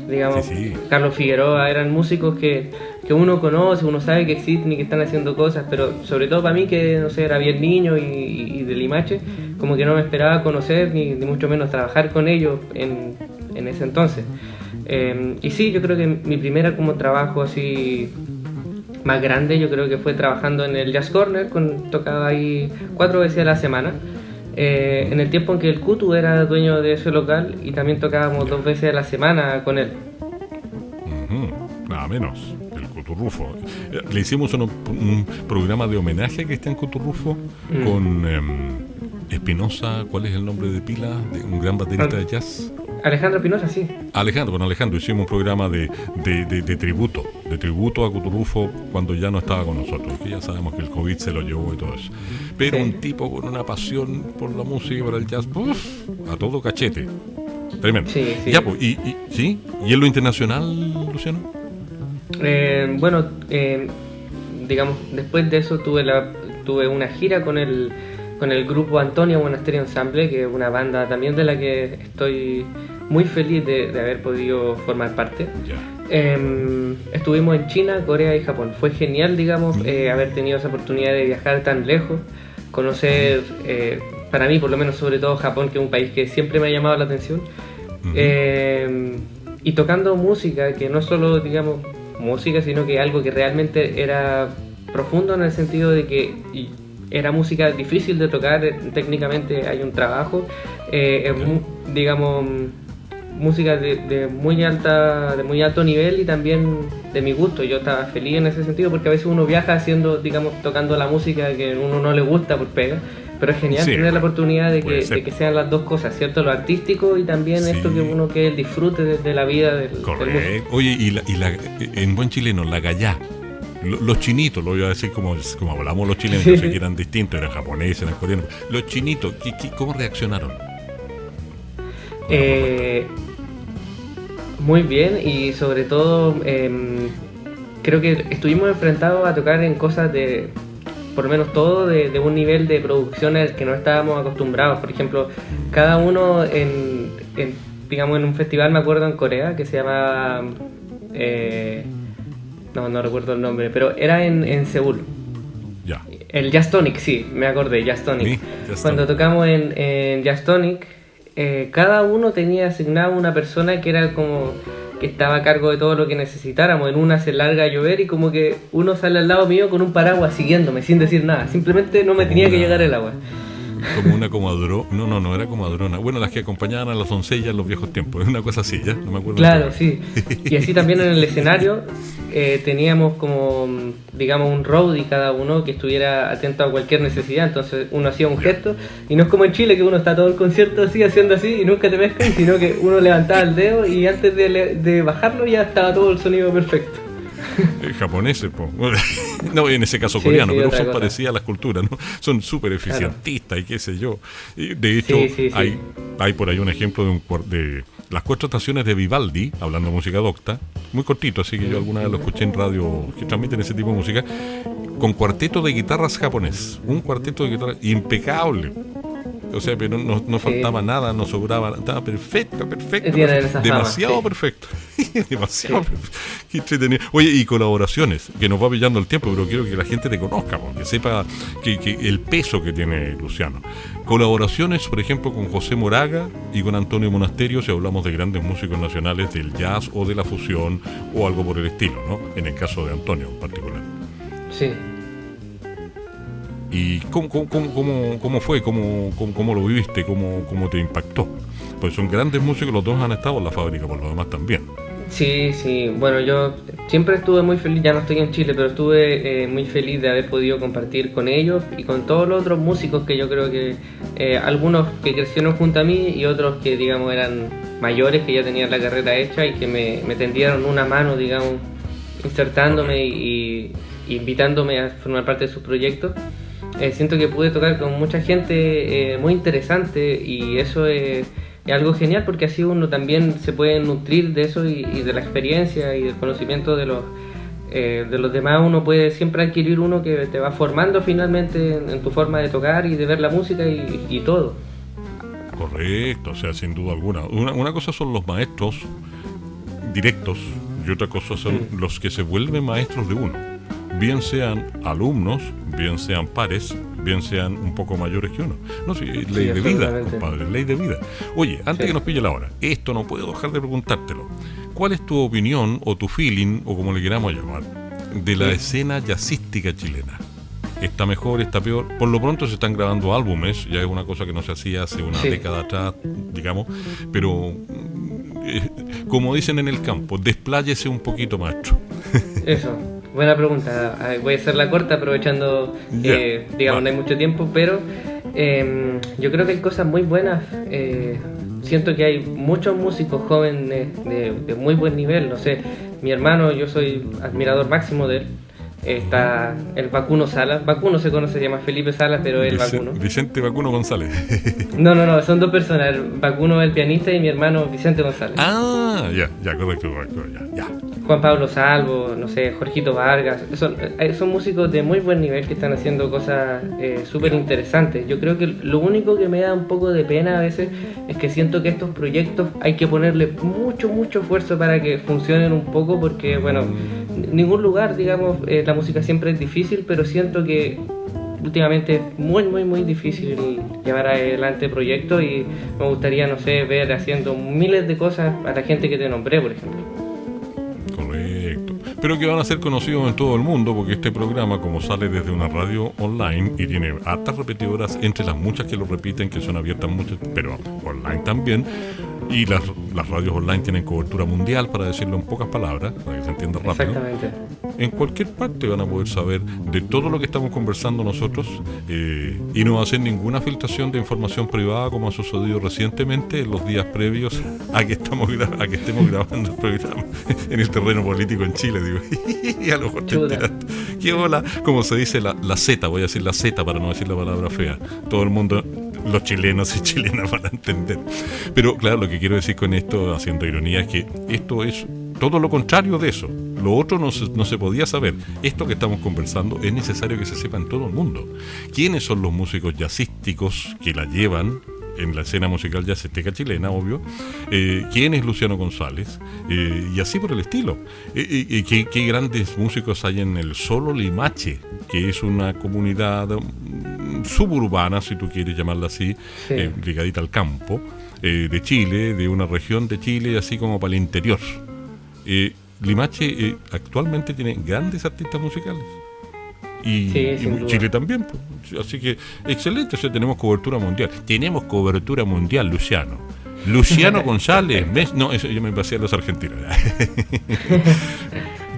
digamos, sí. Carlos Figueroa, eran músicos que uno conoce, uno sabe que existen y que están haciendo cosas, pero sobre todo para mí, que no sé, era bien niño y de Limache, como que no me esperaba conocer ni mucho menos trabajar con ellos en ese entonces. Y sí, yo creo que mi primera como trabajo así más grande, yo creo que fue trabajando en el Jazz Corner, tocaba ahí 4 veces a la semana. En el tiempo en que el Cutu era dueño de ese local, y también tocábamos 2 veces a la semana con él.
Nada menos, el Cuturrufo. Le hicimos un programa de homenaje a Cristian Cuturrufo con Espinosa. ¿Cuál es el nombre de pila de un gran baterista de jazz?
Alejandro Espinosa, sí.
Con Alejandro hicimos un programa de tributo a Cuturrufo cuando ya no estaba con nosotros, que ya sabemos que el COVID se lo llevó y todo eso. Pero sí, un tipo con una pasión por la música y por el jazz, a todo cachete. Tremendo.
Sí, sí.
Ya, pues, ¿sí? ¿Y en lo internacional, Luciano?
Bueno, digamos, después de eso tuve una gira con el grupo Antonio Monasterio Ensemble, que es una banda también de la que estoy muy feliz de haber podido formar parte. Estuvimos en China, Corea y Japón. Fue genial, digamos, haber tenido esa oportunidad de viajar tan lejos, conocer, para mí por lo menos sobre todo Japón, que es un país que siempre me ha llamado la atención, y tocando música que no solo, digamos, música, sino que algo que realmente era profundo en el sentido de que era música difícil de tocar, técnicamente hay un trabajo, digamos, música de muy alto nivel y también de mi gusto. Yo estaba feliz en ese sentido porque a veces uno viaja haciendo, digamos, tocando la música que a uno no le gusta por pega, pero es genial tener la oportunidad de que sean las dos cosas, ¿cierto? Lo artístico y también esto que uno que el disfrute de la vida del músico.
Oye, y en buen chileno, la gallá. Los chinitos, lo voy a decir como hablamos los chilenos, yo sé que eran distintos, eran japoneses, eran coreanos. Los chinitos, ¿cómo reaccionaron?
Muy bien, y sobre todo creo que estuvimos enfrentados a tocar en cosas por lo menos todo de un nivel de producción al que no estábamos acostumbrados. Por ejemplo, cada uno digamos en un festival, me acuerdo, en Corea, que se llama no recuerdo el nombre, pero era en Seúl.
Ya.
El Jazz-Tonic, sí, me acordé, Jazz-Tonic.
Sí, Jazz-Tonic.
Cuando tocamos en Jazz-Tonic, cada uno tenía asignado una persona que era como que estaba a cargo de todo lo que necesitáramos. En una se larga a llover y como que uno sale al lado mío con un paraguas siguiéndome sin decir nada, simplemente no me tenía que llegar el agua.
Como una comadrona, no era comadrona. Bueno, las que acompañaban a las doncellas en los viejos tiempos, es una cosa así, ya, no me acuerdo.
Claro, sí. Y así también en el escenario teníamos como, digamos, un roadie cada uno que estuviera atento a cualquier necesidad. Entonces uno hacía un gesto y no es como en Chile que uno está todo el concierto así, haciendo así y nunca te pescan, sino que uno levantaba el dedo y antes de bajarlo ya estaba todo el sonido perfecto.
Japoneses, no, en ese caso coreano,
sí,
pero son
cosa.
parecidas a las culturas, ¿no? Son súper eficientistas y qué sé yo. De hecho,
Sí.
hay por ahí un ejemplo de las 4 estaciones de Vivaldi, hablando de música docta, muy cortito, así que yo alguna vez lo escuché en radio que transmiten ese tipo de música, con cuarteto de guitarras japonés, un cuarteto de guitarras impecable. O sea, pero no faltaba nada, no sobraba, estaba perfecto. Demasiado perfecto. Demasiado perfecto. Qué entretenido. Oye, y colaboraciones, que nos va pillando el tiempo, pero quiero que la gente te conozca, porque sepa que el peso que tiene Luciano. Colaboraciones, por ejemplo, con José Moraga y con Antonio Monasterio, si hablamos de grandes músicos nacionales del jazz o de la fusión o algo por el estilo, ¿no? En el caso de Antonio en particular.
Sí.
¿Y cómo fue? ¿Cómo lo viviste? ¿Cómo te impactó? Pues son grandes músicos, los dos han estado en la fábrica, por lo demás también.
Sí, bueno, yo siempre estuve muy feliz, ya no estoy en Chile, pero estuve muy feliz de haber podido compartir con ellos y con todos los otros músicos que yo creo que algunos que crecieron junto a mí y otros que, digamos, eran mayores, que ya tenían la carrera hecha y que me tendieron una mano, digamos, insertándome y invitándome a formar parte de sus proyectos. Siento que pude tocar con mucha gente muy interesante y eso es algo genial porque así uno también se puede nutrir de eso y de la experiencia y del conocimiento de los demás. Uno puede siempre adquirir uno que te va formando finalmente en tu forma de tocar y de ver la música y todo.
Correcto, o sea, sin duda alguna. Una cosa son los maestros directos y otra cosa son los que se vuelven maestros de uno. Bien sean alumnos, bien sean pares, bien sean un poco mayores que uno. No sé, ley de vida, compadre, ley de vida. Oye, antes que nos pille la hora, esto no puedo dejar de preguntártelo. ¿Cuál es tu opinión o tu feeling, o como le queramos llamar, de la escena jazzística chilena? ¿Está mejor, está peor? Por lo pronto se están grabando álbumes, ya es una cosa que no se hacía hace una década atrás, digamos, pero como dicen en el campo, despláyese un poquito, maestro.
Eso. Buena pregunta. Voy a hacerla corta aprovechando, digamos, no hay mucho tiempo, pero yo creo que hay cosas muy buenas. Siento que hay muchos músicos jóvenes de muy buen nivel. No sé, mi hermano, yo soy admirador máximo de él. Está el Vacuno Salas. Vacuno se conoce, se llama Felipe Salas, pero es el Vacuno.
Vicente Vacuno González.
No, son dos personas. El Vacuno es el pianista y mi hermano Vicente González.
Ya, correcto, ya.
Juan Pablo Salvo, no sé, Jorgito Vargas. Son músicos de muy buen nivel que están haciendo cosas súper interesantes. Yo creo que lo único que me da un poco de pena a veces es que siento que estos proyectos hay que ponerle mucho esfuerzo para que funcionen un poco, porque, bueno, ningún lugar, digamos, la música siempre es difícil, pero siento que últimamente es muy difícil llevar adelante proyectos, y me gustaría, no sé, ver haciendo miles de cosas a la gente que te nombré, por ejemplo.
Correcto. Pero que van a ser conocidos en todo el mundo, porque este programa, como sale desde una radio online y tiene hartas repetidoras, entre las muchas que lo repiten, que son abiertas muchas, pero online también, y las radios online tienen cobertura mundial, para decirlo en pocas palabras, para que se entienda rápido.
Exactamente.
En cualquier parte van a poder saber de todo lo que estamos conversando nosotros, y no va a hacer ninguna filtración de información privada, como ha sucedido recientemente en los días previos a que estemos grabando el programa en el terreno político en Chile, digo. Y a lo mejor te enteraste. ¿Qué hola? Como se dice la Z, voy a decir la Z para no decir la palabra fea. Todo el mundo, los chilenos y chilenas, van a entender. Pero claro, lo que quiero decir con esto, haciendo ironía, es que esto es todo lo contrario de eso. Lo otro no se podía saber. Esto que estamos conversando es necesario que se sepa en todo el mundo. ¿Quiénes son los músicos jazzísticos que la llevan en la escena musical jazzística chilena, obvio? ¿Quién es Luciano González? Y así por el estilo. ¿Qué grandes músicos hay en el Solo Limache, que es una comunidad suburbana, si tú quieres llamarla así,
sí,
ligadita al campo, de Chile, de una región de Chile, así como para el interior? Limache actualmente tiene grandes artistas musicales. Y Chile también, pues. Así que excelente, o sea, tenemos cobertura mundial. Tenemos cobertura mundial, Luciano González. No, eso yo me pasé a los argentinos.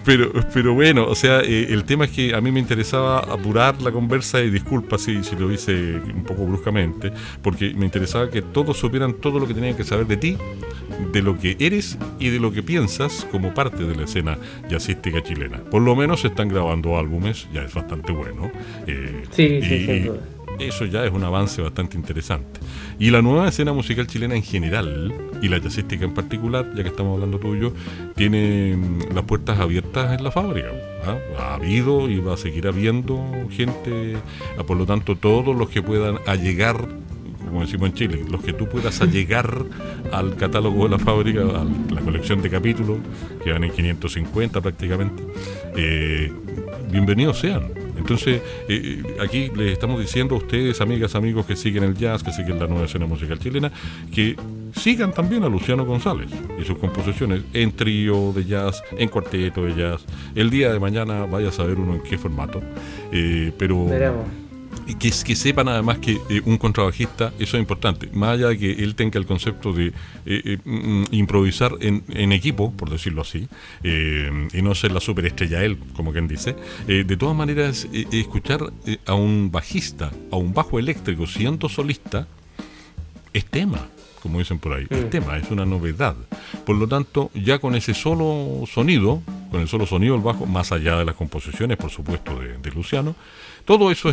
Pero bueno, o sea, el tema es que a mí me interesaba apurar la conversa, y disculpa si lo hice un poco bruscamente, porque me interesaba que todos supieran todo lo que tenían que saber de ti, de lo que eres y de lo que piensas como parte de la escena jazzística chilena. Por lo menos se están grabando álbumes, ya es bastante bueno.
Sí, sin duda.
Eso ya es un avance bastante interesante. Y la nueva escena musical chilena en general, y la jazzística en particular, ya que estamos hablando tuyo, tiene las puertas abiertas en la fábrica. Ha habido y va a seguir habiendo gente, por lo tanto todos los que puedan allegar, como decimos en Chile, los que tú puedas allegar al catálogo de la fábrica, a la colección de capítulos, que van en 550 prácticamente, bienvenidos sean. Entonces, aquí les estamos diciendo a ustedes, amigas, amigos que siguen el jazz, que siguen la nueva escena musical chilena, que sigan también a Luciano González y sus composiciones en trío de jazz, en cuarteto de jazz. El día de mañana vaya a saber uno en qué formato, pero
veremos.
Que sepan además que un contrabajista, eso es importante, más allá de que él tenga el concepto de improvisar en equipo, por decirlo así, y no ser la superestrella él, como quien dice, de todas maneras escuchar a un bajista, a un bajo eléctrico siendo solista, es tema, como dicen por ahí, es tema, es una novedad. Por lo tanto, ya con ese solo sonido, del bajo, más allá de las composiciones, por supuesto, de Luciano, todo eso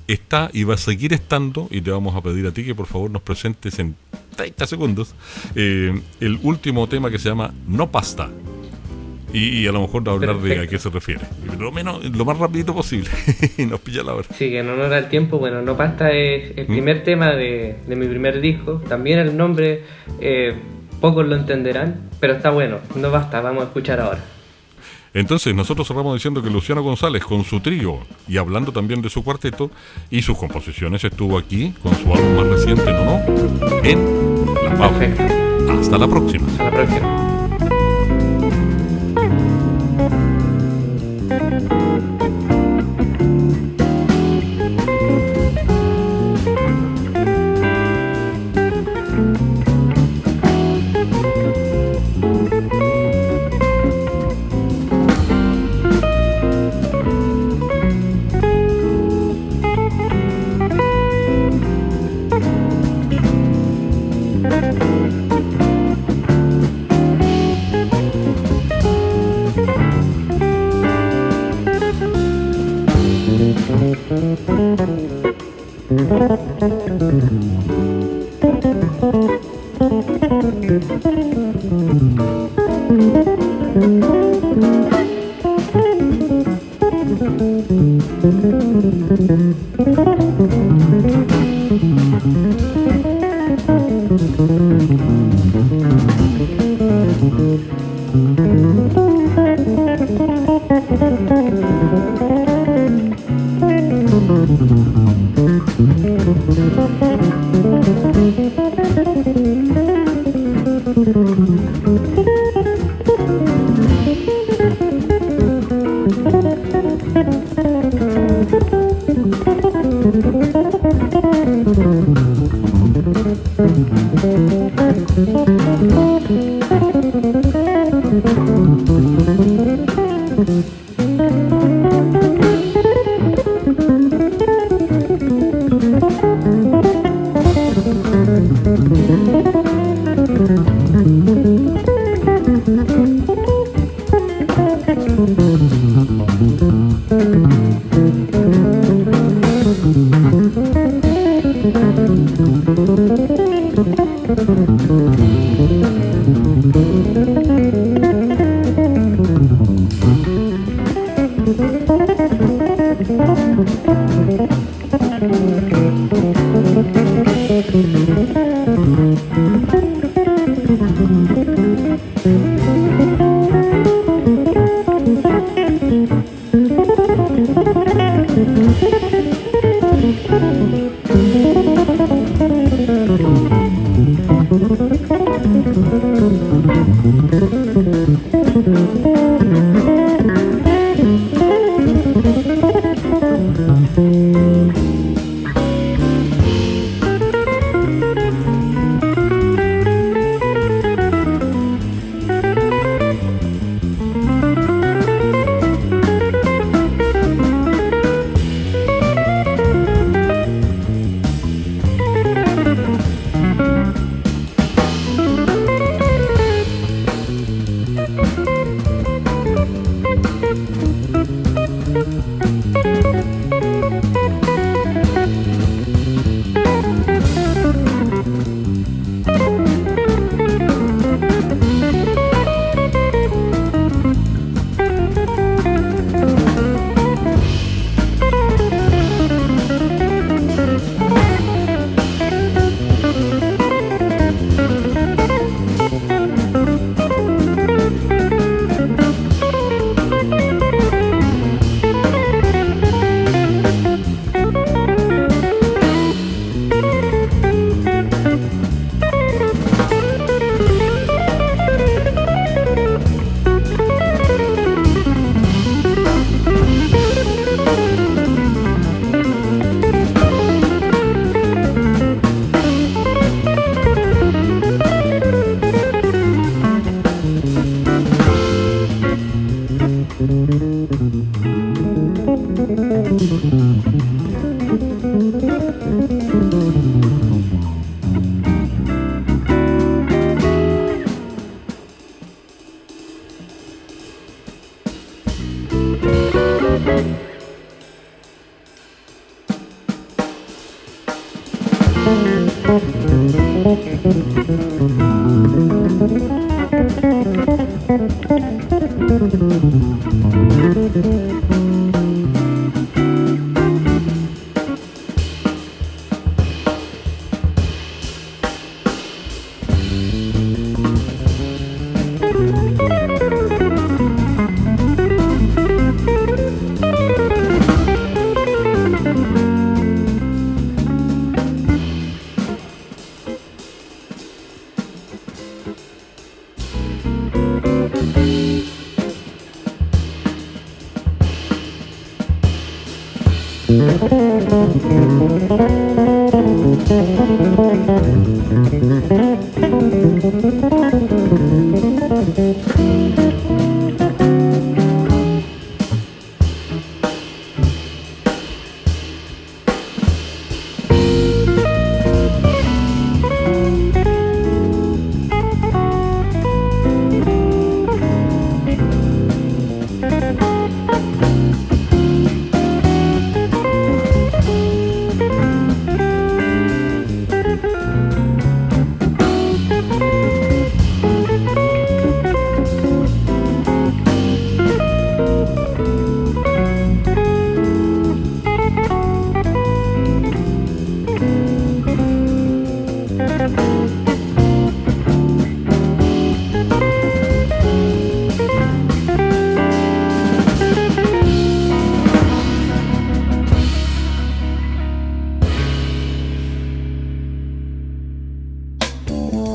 está y va a seguir estando, y te vamos a pedir a ti que por favor nos presentes en 30 segundos el último tema, que se llama No Pasta, y a lo mejor hablar de a qué se refiere, lo más rapidito posible. Y nos pilla la hora.
Sí, que en honor al tiempo, bueno, No Pasta es el primer tema de mi primer disco. También el nombre pocos lo entenderán, pero está bueno. No Basta, vamos a escuchar ahora.
Entonces nosotros cerramos diciendo que Luciano González, con su trío y hablando también de su cuarteto y sus composiciones, estuvo aquí con su álbum más reciente, ¿no? En La Fábrica. Hasta la próxima.
Hasta la próxima.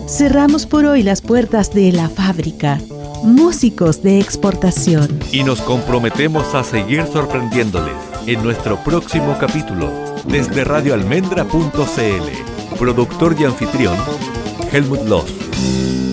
Cerramos por hoy las puertas de La Fábrica, músicos de exportación.
Y nos comprometemos a seguir sorprendiéndoles en nuestro próximo capítulo desde radioalmendra.cl. Productor y anfitrión, Helmut Loss.